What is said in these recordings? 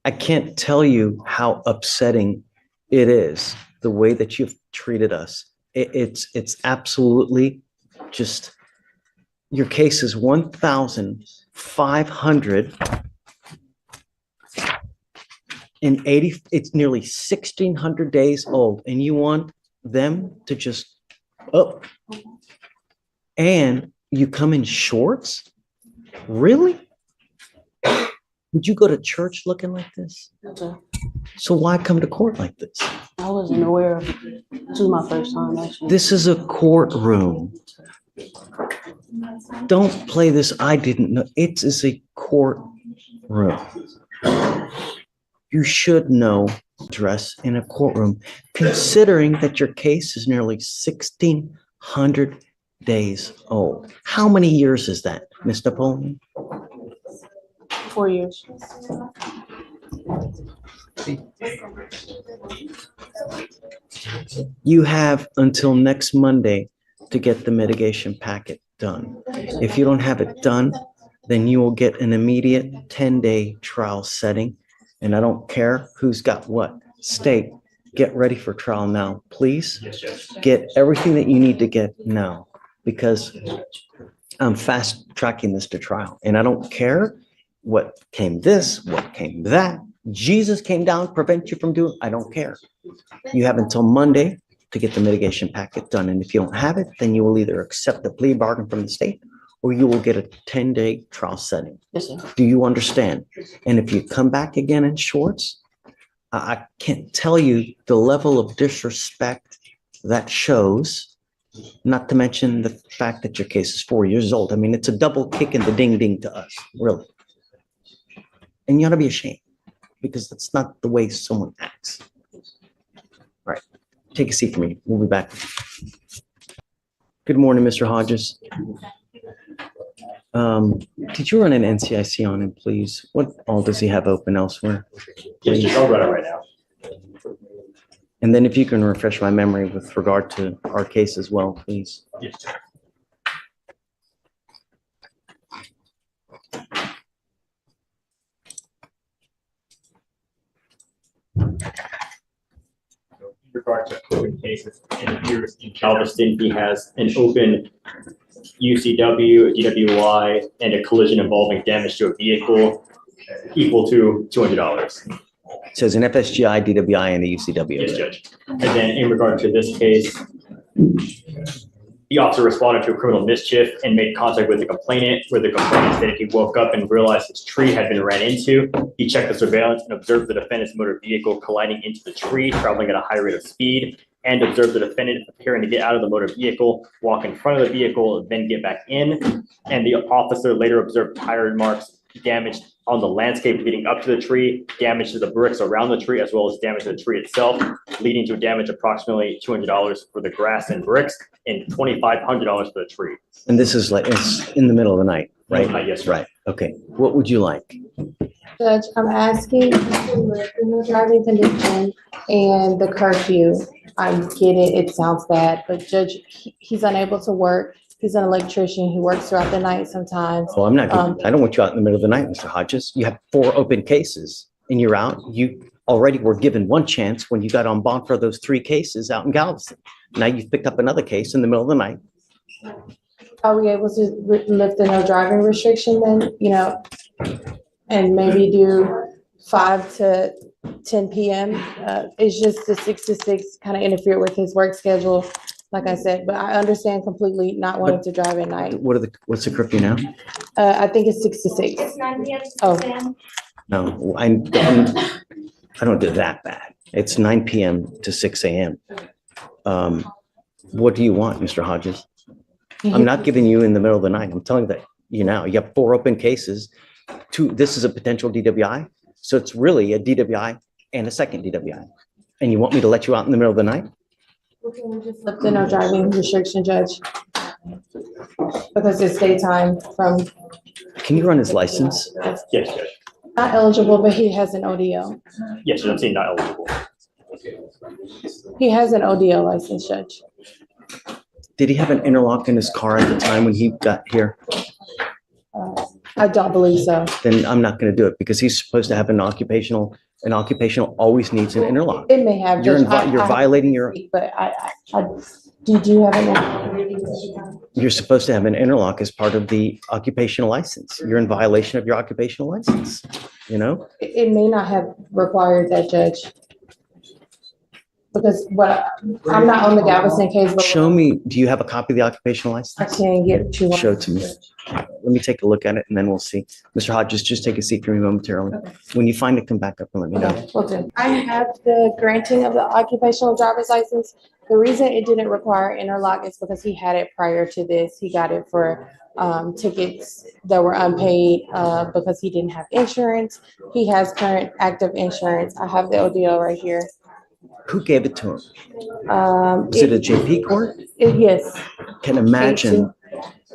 I can't tell you how upsetting it is, the way that you've treated us. It's absolutely just, your case is 1,580. It's nearly 1,600 days old, and you want them to just, oh, and you come in shorts? Really? Would you go to church looking like this? Okay. So why come to court like this? I wasn't aware of it. This was my first time, actually. This is a courtroom. Don't play this. I didn't know. It is a courtroom. You should know dress in a courtroom, considering that your case is nearly 1,600 days old. How many years is that, Ms. Napoleon? 4 years. You have until next Monday to get the mitigation packet done. If you don't have it done, then you will get an immediate 10-day trial setting. And I don't care who's got what. State, get ready for trial now, please. Get everything that you need to get now, because I'm fast tracking this to trial. And I don't care what came this, what came that. Jesus came down to prevent you from doing, I don't care. You have until Monday to get the mitigation packet done. And if you don't have it, then you will either accept the plea bargain from the state, or you will get a 10-day trial setting. Yes, sir. Do you understand? And if you come back again in shorts, I can't tell you the level of disrespect that shows, not to mention the fact that your case is 4 years old. I mean, it's a double kick in the ding-ding to us, really. And you ought to be ashamed, because that's not the way someone acts. All right, take a seat for me. We'll be back. Good morning, Mr. Hodges. Did you run an NCIC on him, please? What all does he have open elsewhere? Yes, just I'll run it right now. And then if you can refresh my memory with regard to our case as well, please. Yes, sir. In regard to open cases, it appears in Galveston, he has an open UCW, a DWI, and a collision involving damage to a vehicle equal to $200. So it's an FSGI, DWI, and a UCW. Yes, Judge. And then in regard to this case, the officer responded to a criminal mischief and made contact with the complainant, where the complainant stated he woke up and realized his tree had been ran into. He checked the surveillance and observed the defendant's motor vehicle colliding into the tree, traveling at a high rate of speed, and observed the defendant appearing to get out of the motor vehicle, walk in front of the vehicle, then get back in. And the officer later observed tire marks damaged on the landscape leading up to the tree, damage to the bricks around the tree, as well as damage to the tree itself, leading to damage approximately $200 for the grass and bricks and $2,500 for the tree. And this is like, it's in the middle of the night, right? Yes, sir. Right. Okay. What would you like? Judge, I'm asking the driving condition and the curfew. I get it, it sounds bad, but Judge, he's unable to work. He's an electrician. He works throughout the night sometimes. Oh, I'm not, I don't want you out in the middle of the night, Mr. Hodges. You have 4 open cases and you're out. You already were given one chance when you got on bond for those 3 cases out in Galveston. Now you've picked up another case in the middle of the night. Are we able to lift the no driving restriction then, and maybe do 5 to 10 p.m.? It's just the 6 to 6 kind of interfere with his work schedule, like I said, but I understand completely not wanting to drive at night. What's the curfew now? I think it's 6 to 6. It's 9 p.m. Oh. No, I don't do that bad. It's 9 p.m. to 6 a.m. What do you want, Mr. Hodges? I'm not giving you in the middle of the night. I'm telling you now, you have 4 open cases. 2, this is a potential DWI. So it's really a DWI and a second DWI. And you want me to let you out in the middle of the night? Can we just lift the no driving restriction, Judge? Because it's daytime from. Can you run his license? Yes, Judge. Not eligible, but he has an ODO. Yes, Judge, I'm saying not eligible. He has an ODO license, Judge. Did he have an interlock in his car at the time when he got here? I don't believe so. Then I'm not going to do it because he's supposed to have an occupational always needs an interlock. It may have. You're Judge. you're I- violating your, But did you have an? you're supposed to have an interlock as part of the occupational license. You're in violation of your occupational license, you know? It may not have required that, Judge. Because I'm not on the Galveston case, but. Show me, do you have a copy of the occupational I license? can get you one. Show it to me. Let me take a look at it and then we'll see. Mr. Hodges, just take a seat for me momentarily. When you find it, come back up and let me know. Okay, will do. I have the granting of the occupational driver's license. The reason it didn't require interlock is because he had it prior to this. He got it for tickets that were unpaid because he didn't have insurance. He has current active insurance. I have the ODL right here. Who gave it to him? Is it a JP court? Yes, Can imagine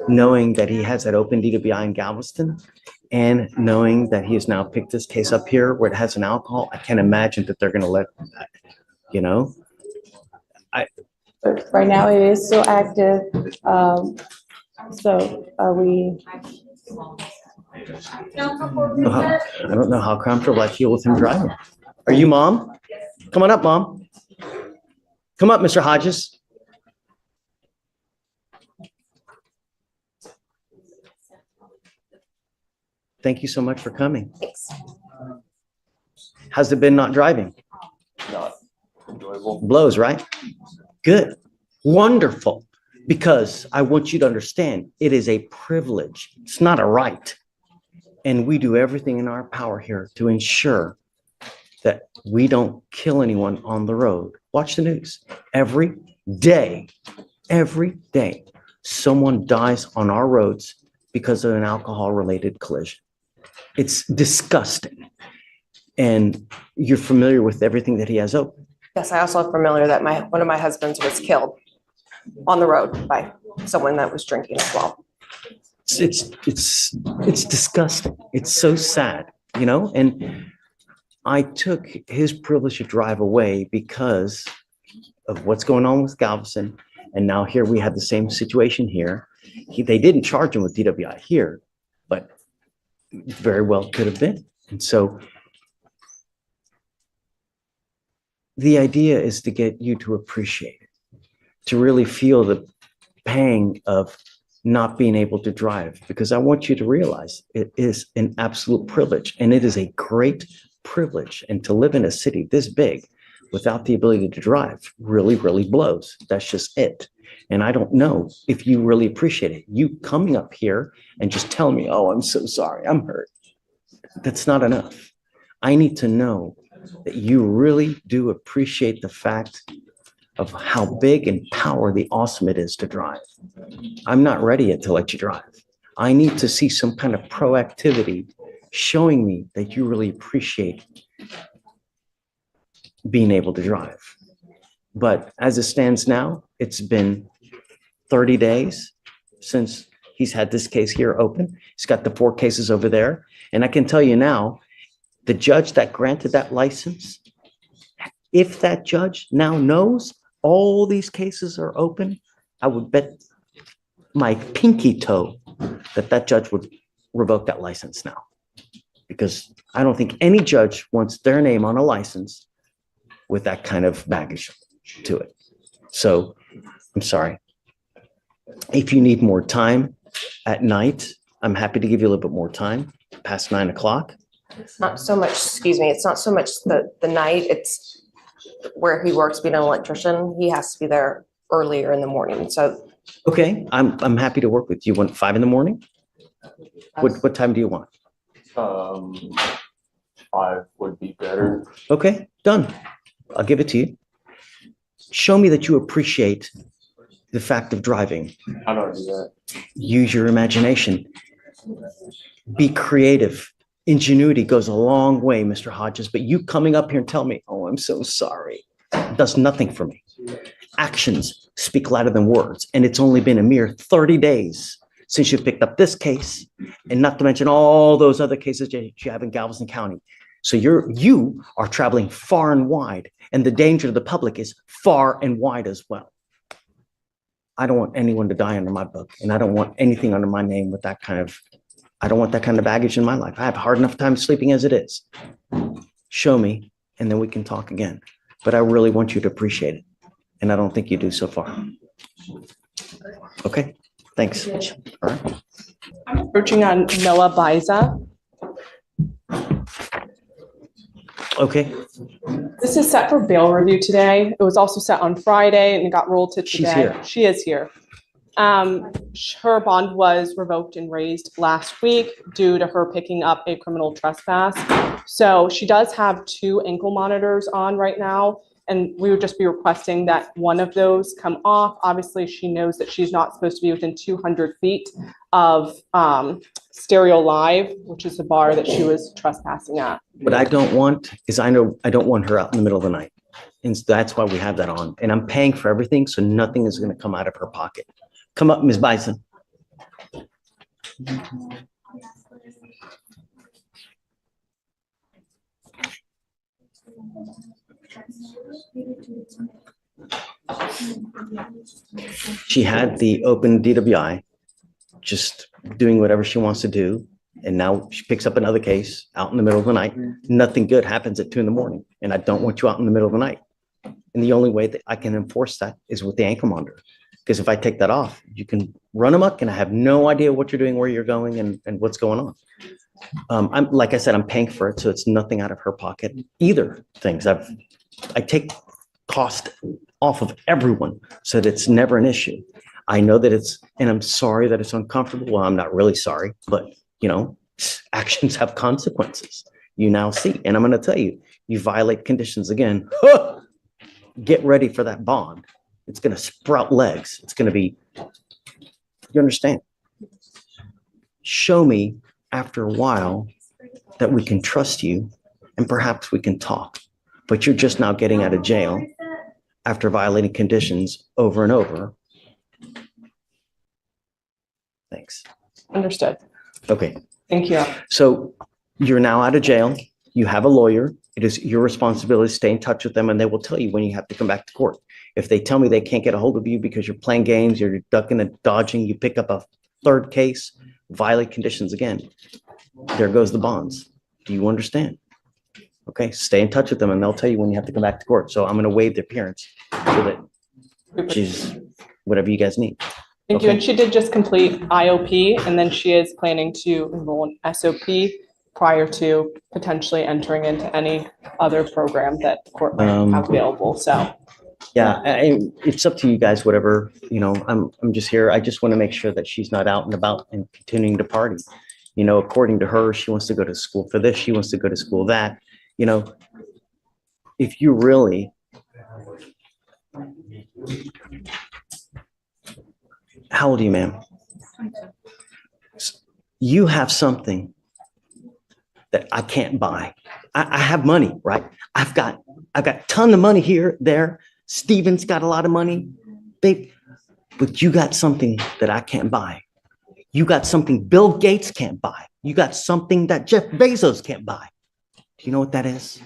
knowing that he has that open DWI in Galveston and knowing that he has now picked this case up here where it has an alcohol. I can't imagine that they're going to let, you know, but right now it is still active. So are we? I don't know how comfortable I feel with him driving. Are you mom? Come on up, mom. Come up, Mr. Hodges. Thank you so much for coming. Thanks. How's it been not driving? Not enjoyable. Blows, right? Good. Wonderful. Because I want you to understand, it is a privilege. It's not a right. And we do everything in our power here to ensure that we don't kill anyone on the road. Watch the news. Every day, someone dies on our roads because of an alcohol-related collision. It's disgusting. And you're familiar with everything that he has open. Yes, I also am familiar that one of my husbands was killed on the road by someone that was drinking as well. It's disgusting. It's so sad, you know? And I took his privilege to drive away because of what's going on with Galveston. And now here we have the same situation here. They didn't charge him with DWI here, but very well could have been. And so the idea is to get you to appreciate it, to really feel the pang of not being able to drive, because I want you to realize it is an absolute privilege, and it is a great privilege. And to live in a city this big without the ability to drive really, really blows. That's just it. And I don't know if you really appreciate it. You coming up here and just telling me, oh, I'm so sorry, I'm hurt. That's not enough. I need to know that you really do appreciate the fact of how big and powerfully awesome it is to drive. I'm not ready yet to let you drive. I need to see some kind of proactivity showing me that you really appreciate being able to drive. But as it stands now, it's been 30 days since he's had this case here open. He's got the 4 cases over there. And I can tell you now, the judge that granted that license, if that judge now knows all these cases are open, I would bet my pinky toe that that judge would revoke that license now. Because I don't think any judge wants their name on a license with that kind of baggage to it. So I'm sorry. If you need more time at night, I'm happy to give you a little bit more time past 9 o'clock. It's not so much, excuse me, it's not so much the night, it's where he works being an electrician. He has to be there earlier in the morning. So Okay, I'm happy to work with you. You want 5 in the morning? What time do you want? 5 would be better. Okay, done. I'll give it to you. Show me that you appreciate the fact of driving. How do I do that? Use your imagination. Be creative. Ingenuity goes a long way, Mr. Hodges, but you coming up here and tell me, oh, I'm so sorry, does nothing for me. Actions speak louder than words, and it's only been a mere 30 days since you picked up this case, and not to mention all those other cases that you have in Galveston County. So you are traveling far and wide, and the danger to the public is far and wide as well. I don't want anyone to die under my book, and I don't want anything under my name with that kind of I don't want that kind of baggage in my life. I have a hard enough time sleeping as it is. Show me, and then we can talk again. But I really want you to appreciate it. And I don't think you do so far. Okay, thanks. All right. Approaching on Noah Biza. Okay, This is set for bail review today. It was also set on Friday and it got rolled to today. She's here. She is here. Her bond was revoked and raised last week due to her picking up a criminal trespass. So she does have 2 ankle monitors on right now, and we would just be requesting that one of those come off. Obviously, she knows that she's not supposed to be within 200 feet of Stereo Live, which is the bar that she was trespassing at. what I don't want is I don't want her out in the middle of the night. And that's why we have that on. And I'm paying for everything, so nothing is going to come out of her pocket. Come up, Ms. Bison. She had the open DWI, just doing whatever she wants to do. And now she picks up another case out in the middle of the night. Nothing good happens at 2 a.m. And I don't want you out in the middle of the night. And the only way that I can enforce that is with the ankle monitor. Because if I take that off, you can run amok and I have no idea what you're doing, where you're going, and what's going on. I'm like I said, I'm paying for it, so it's nothing out of her pocket. Either things. I take cost off of everyone so that it's never an issue. I know that and I'm sorry that it's uncomfortable. Well, I'm not really sorry, but actions have consequences. You now see, and I'm going to tell you, you violate conditions again. Get ready for that bond. It's going to sprout legs. It's going to be, you understand? Show me after a while that we can trust you and perhaps we can talk. But you're just now getting out of jail after violating conditions over and over. Thanks. Understood. Okay. Thank you. So you're now out of jail. You have a lawyer. It is your responsibility to stay in touch with them, and they will tell you when you have to come back to court. If they tell me they can't get a hold of you because you're playing games, you're ducking and dodging, you pick up a 3rd case, violate conditions again, there goes the bonds. Do you understand? Okay, stay in touch with them and they'll tell you when you have to come back to court. So I'm going to waive the appearance so that she's whatever you guys need. Thank you. Okay. And she did just complete IOP, and then she is planning to enroll in SOP prior to potentially entering into any other program that the court might have available. So yeah, it's up to you guys, whatever, I'm just here. I just want to make sure that she's not out and about and continuing to party. According to her, she wants to go to school for this. She wants to go to school that, if you really, how old are you, ma'am? You have something that I can't buy. I have money, right? I've got a ton of money here, there. Steven's got a lot of money, babe, but you got something that I can't buy. You got something Bill Gates can't buy. You got something that Jeff Bezos can't buy. Do you know what that is?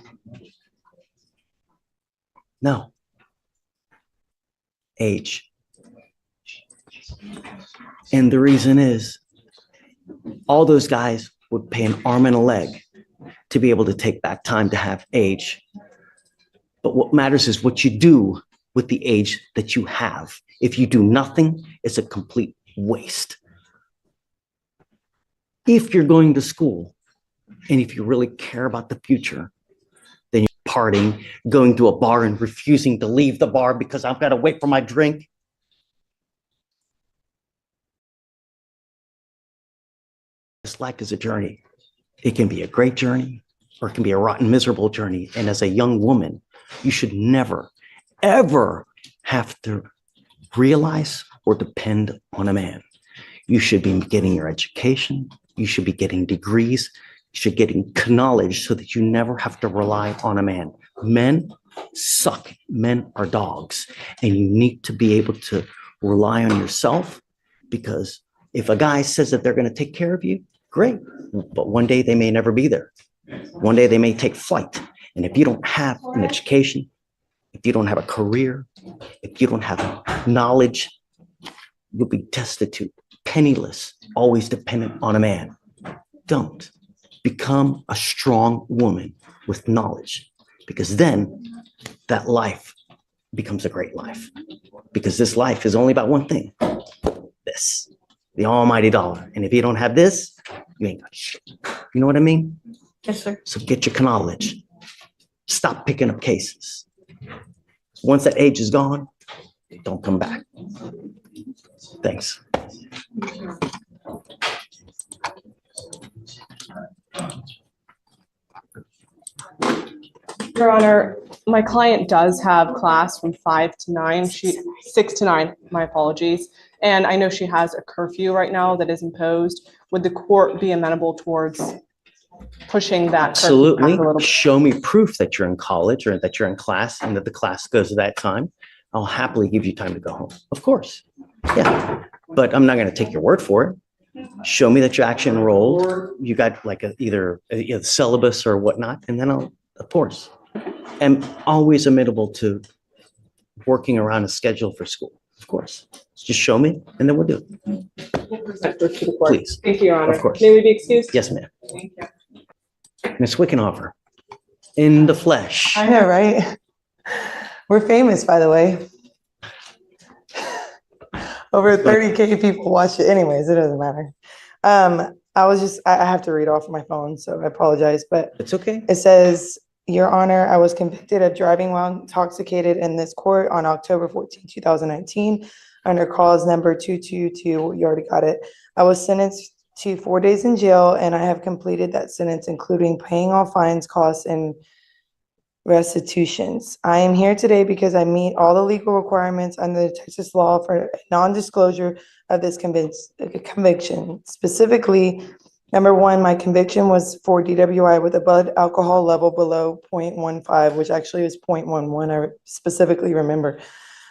No. Age. And the reason is all those guys would pay an arm and a leg to be able to take back time to have age. But what matters is what you do with the age that you have. If you do nothing, it's a complete waste. If you're going to school and if you really care about the future, then you're partying, going to a bar and refusing to leave the bar because I've got to wait for my drink. This life is a journey. It can be a great journey or it can be a rotten, miserable journey. And as a young woman, you should never, ever have to realize or depend on a man. You should be getting your education. You should be getting degrees. You should be getting knowledge so that you never have to rely on a man. Men suck. Men are dogs. And you need to be able to rely on yourself, because if a guy says that they're going to take care of you, great. But one day they may never be there. One day they may take flight. And if you don't have an education, if you don't have a career, if you don't have knowledge, you'll be destitute, penniless, always dependent on a man. Don't. Become a strong woman with knowledge, because then that life becomes a great life. Because this life is only about one thing, this, the almighty dollar. And if you don't have this, you ain't got shit. You know what I mean? Yes, sir. So get your knowledge. Stop picking up cases. Once that age is gone, don't come back. Thanks. Your Honor, my client does have class from 5 to 9, 6 to 9, my apologies. And I know she has a curfew right now that is imposed. Would the court be amenable towards pushing that curfew back a Absolutely. little bit? Show me proof that you're in college or that you're in class and that the class goes at that time. I'll happily give you time to go home. Of course. Yeah. But I'm not going to take your word for it. Show me that you're actually enrolled. You got like either a syllabus or whatnot, and then I'll, of course. I'm always amenable to working around a schedule for school. Of course. Just show me and then we'll do it. We'll present her to the court. Please. Thank you, Your Honor. Of course. May we be excused? Yes, ma'am. Thank you. Ms. Wickenhoffer, in the flesh. I know, right? We're famous, by the way. Over 30K people watch it anyways, it doesn't matter. I have to read off my phone, so I apologize, but It's okay. it says, Your Honor, I was convicted of driving while intoxicated in this court on October 14, 2019, under cause number 222, you already got it. I was sentenced to 4 days in jail, and I have completed that sentence, including paying all fines, costs, and restitutions. I am here today because I meet all the legal requirements under the Texas law for non-disclosure of this conviction. Specifically, number one, my conviction was for DWI with a blood alcohol level below 0.15, which actually was 0.11. I specifically remember.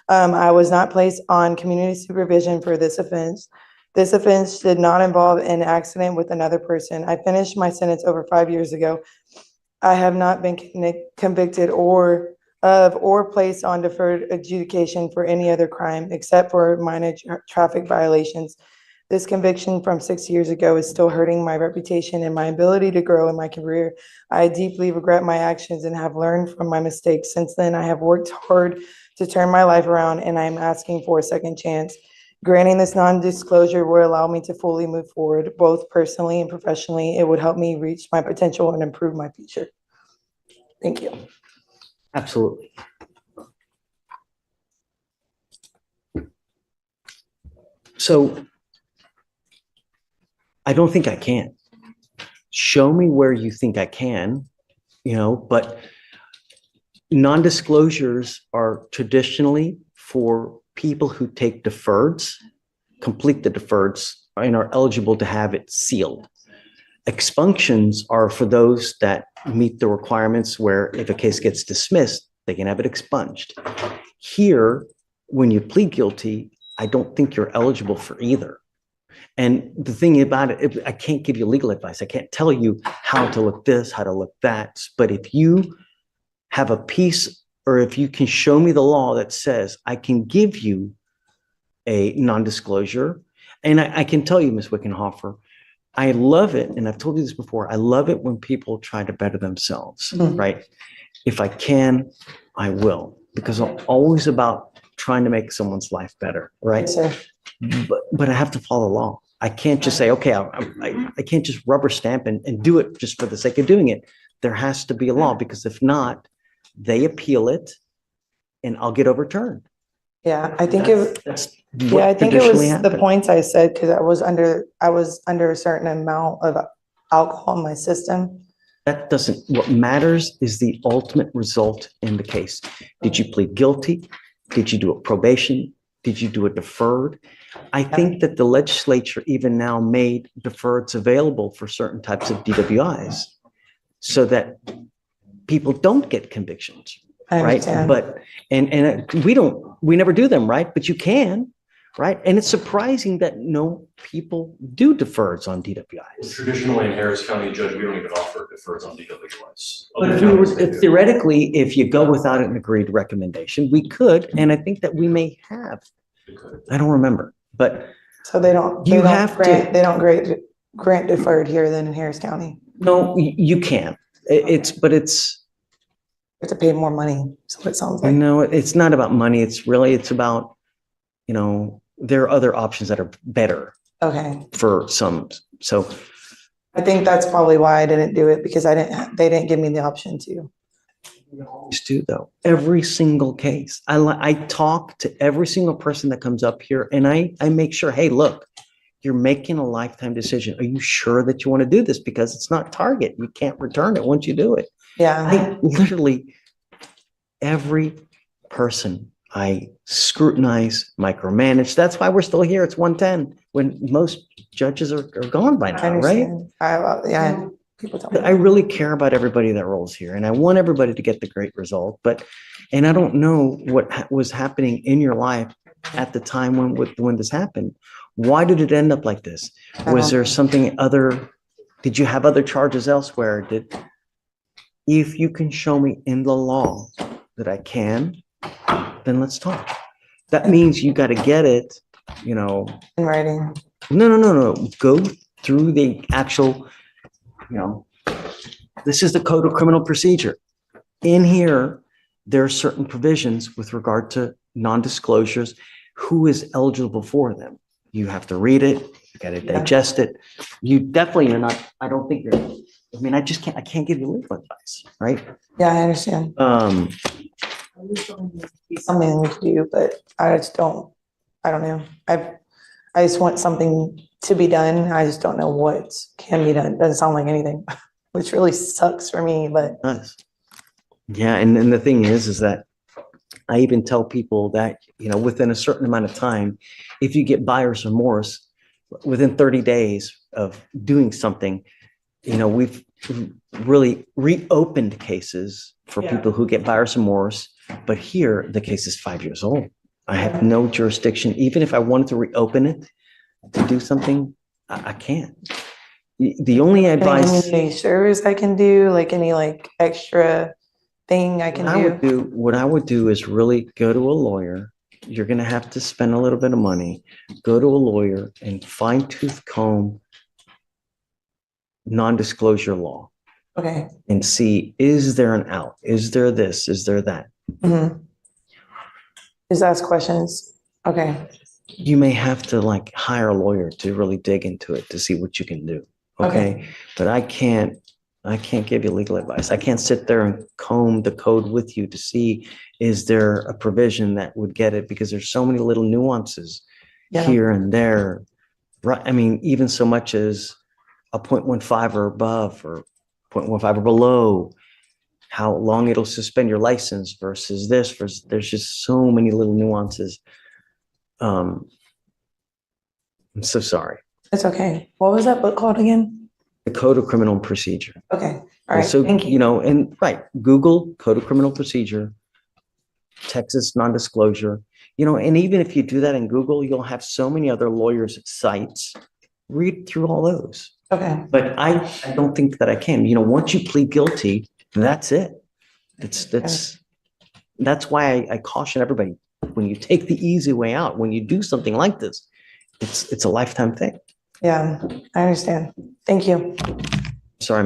I was not placed on community supervision for this offense. This offense did not involve an accident with another person. I finished my sentence over 5 years ago. I have not been convicted or placed on deferred adjudication for any other crime except for minor traffic violations. This conviction from 6 years ago is still hurting my reputation and my ability to grow in my career. I deeply regret my actions and have learned from my mistakes. Since then, I have worked hard to turn my life around, and I am asking for a second chance. Granting this non-disclosure will allow me to fully move forward, both personally and professionally. It would help me reach my potential and improve my future. Thank you. Absolutely. So I don't think I can. Show me where you think I can, but non-disclosures are traditionally for people who take deferreds, complete the deferreds, and are eligible to have it sealed. Expunctions are for those that meet the requirements where if a case gets dismissed, they can have it expunged. Here, when you plead guilty, I don't think you're eligible for either. And the thing about it, I can't give you legal advice. I can't tell you how to look this, how to look that. But if you have a piece, or if you can show me the law that says I can give you a non-disclosure, and I can tell you, Ms. Wickenhoffer, I love it, and I've told you this before, I love it when people try to better themselves, right? If I can, I will, because I'm always about trying to make someone's life better, right? Yes, sir. But I have to follow the law. I can't just say, okay, I can't just rubber stamp and do it just for the sake of doing it. There has to be a law, because if not, they appeal it and I'll get overturned. Yeah, I think it That's was what the traditionally happens. points I said, because I was under a certain amount of alcohol in my system. That doesn't, what matters is the ultimate result in the case. Did you plead guilty? Did you do a probation? Did you do a deferred? I think that the legislature even now made deferreds available for certain types of DWIs so that people don't get convictions, I right? understand. But, we never do them, right? But you can, right? And it's surprising that no people do deferreds on DWIs. Traditionally in Harris County, Judge, we don't even offer deferreds on DWIs. But if theoretically, if you go without an agreed recommendation, we could, and I think that we may have. I don't remember, but So they don't You have to- grant grant deferred here than in Harris County. No, you can. But it's, We have to pay more money, so it sounds like. no, it's not about money. It's about, there are other options that are better Okay, for some. So I think that's probably why I didn't do it, because they didn't give me the option to. you always do though. Every single case. I talk to every single person that comes up here and I make sure, hey, look, you're making a lifetime decision. Are you sure that you want to do this? Because it's not Target. You can't return it once you do it. Yeah, I literally, every person I scrutinize, micromanage. That's why we're still here. It's 110 when most judges are gone by I now, right? understand. Yeah, people tell me. I really care about everybody that rolls here and I want everybody to get the great result, and I don't know what was happening in your life at the time when this happened. Why did it end up like this? Was there something other? Did you have other charges elsewhere? If you can show me in the law that I can, then let's talk. That means you got to get it, In writing. No. Go through the actual, this is the Code of Criminal Procedure. In here, there are certain provisions with regard to non-disclosures, who is eligible for them. You have to read it, you got to digest it. You definitely are not, I don't think you're, I can't give you legal advice, right? Yeah, I understand. Something we could do, but I don't know. I just want something to be done. I just don't know what can be done. Doesn't sound like anything, which really sucks for me, but. Nice. Yeah, and the thing is that I even tell people that, within a certain amount of time, if you get buyer's remorse, within 30 days of doing something, we've really reopened cases for people who get buyer's remorse. But here, the case is 5 years old. I have no jurisdiction. Even if I wanted to reopen it to do something, I can't. The only Any advice community service I can do, like any extra thing I can do. what I would do is really go to a lawyer. You're going to have to spend a little bit of money. Go to a lawyer and fine tooth comb non-disclosure law Okay. and see, is there an out? Is there this? Is there that? Mm-hmm. Just ask questions. Okay. You may have to hire a lawyer to really dig into it to see what you can do. Okay. But I can't give you legal advice. I can't sit there and comb the code with you to see, is there a provision that would get it? Because there's so many little nuances here and there. Right. Even so much as a 0.15 or above or 0.15 or below, how long it'll suspend your license versus there's just so many little nuances. I'm so sorry. It's okay. What was that book called again? The Code of Criminal Procedure. Okay. All right. So, Thank you. Google Code of Criminal Procedure, Texas non-disclosure, and even if you do that in Google, you'll have so many other lawyers' sites. Read through all those. Okay. But I don't think that I can. Once you plead guilty, that's it. That's why I caution everybody, when you take the easy way out, when you do something like this, it's a lifetime thing. Yeah, I understand. Thank you. Sorry.